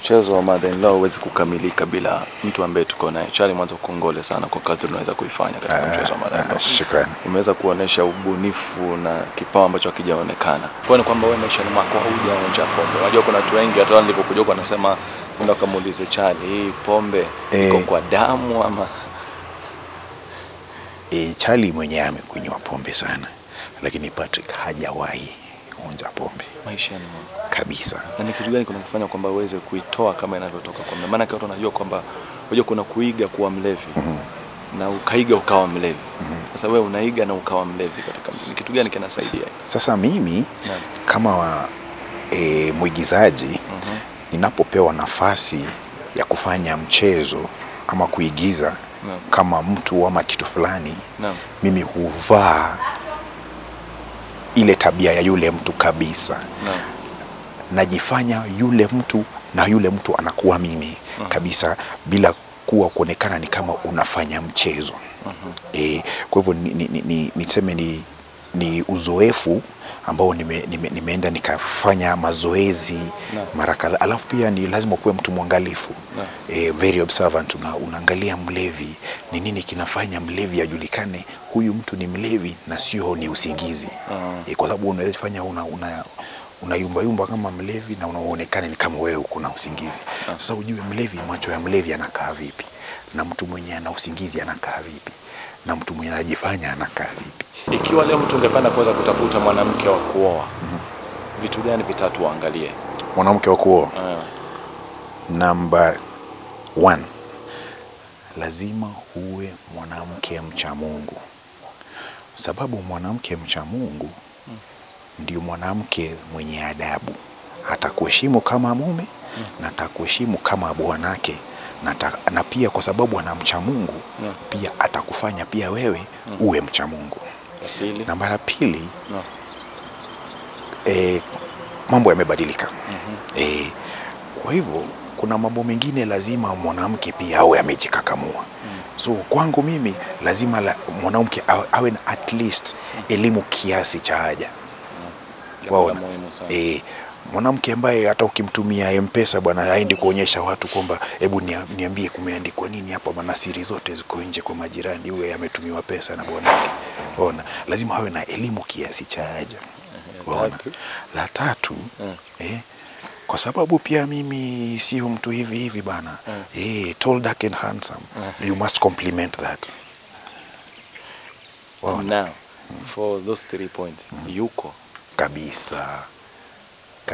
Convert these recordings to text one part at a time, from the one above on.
mchezo wa mother-in-law huwezi kukamilika bila mtu ambaye tuko naye. Charlie, mwanzo kongole sana kwa kazi unaweza kuifanya katika mchezo wa mother-in-law. Shukrani. Umeweza kuonesha ubunifu na kipawa ambacho hakijaonekana. Kwa nini kwamba wewe maishani mwako haujaonja pombe? Unajua kuna watu wengi hata nilipokuja huko wanasema nenda kamuulize Charlie, hii pombe iko kwa damu ama Charlie mwenyewe amekunywa pombe sana, lakini Patrick hajawahi onja pombe maishani mwako kabisa. Na ni kitu gani kuna kufanya kwamba uweze kuitoa kama inavyotoka kwa mimi? Maana watu wanajua kwamba unajua kuna kuiga kuwa mlevi na ukaiga ukawa mlevi. Sasa wewe unaiga na ukawa mlevi katika ni kitu gani kinasaidia? Sasa mimi kama mwigizaji ninapopewa nafasi ya kufanya mchezo ama kuigiza kama mtu ama kitu fulani, mimi huvaa ile tabia ya yule mtu kabisa. Najifanya yule mtu na yule mtu anakuwa mimi kabisa, bila kuonekana ni kama unafanya mchezo. Kwa hivyo niseme ni uzoefu ambao nimeenda nikafanya mazoezi mara kadhaa. Alafu pia ni lazima kuwe mtu mwangalifu, very observant. Unaangalia mlevi, ni nini kinafanya mlevi ajulikane huyu mtu ni mlevi na sio ni usingizi. Kwa sababu unaweza fanya unayumba kama mlevi na unaonekana ni kama wewe uko na usingizi. Sasa ujue mlevi, macho ya mlevi anakaa vipi, na mtu mwenye ana usingizi anakaa vipi, na mtu mwenye anajifanya anakaa vipi. Ikiwa leo mtu ungependa kuweza kutafuta mwanamke wa kuoa, vitu gani vitatu waangalie? Mwanamke wa kuoa. Number 1, lazima uwe mwanamke mcha Mungu. Sababu mwanamke mcha Mungu ndio mwanamke mwenye adabu. Atakuheshimu kama mume na atakuheshimu kama bwanake, na pia kwa sababu anamcha Mungu pia atakufanya pia wewe uwe mcha Mungu. Namba la pili, mambo yamebadilika. Kwa hivyo kuna mambo mengine lazima mwanamke pia awe amejikakamua. So kwangu mimi lazima mwanamke awe na at least elimu kiasi cha haja. Waona? Mwanamke ambaye hata ukimtumia M-Pesa bwana haendi kuonyesha watu kwamba hebu niambie kumeandikwa nini hapa, bwana siri zote ziko nje kwa majirani, huyo ametumiwa pesa na bwanake. Waona? Lazima awe na elimu kiasi cha haja. Waona? La tatu, kwa sababu pia mimi sio mtu hivi bana. Tall, dark and handsome. You must compliment that. Waona? Now, for those 3 points, yuko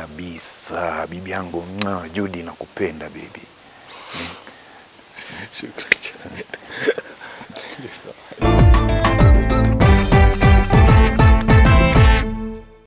kabisa bibi yangu Judy, nakupenda baby. Shukrani.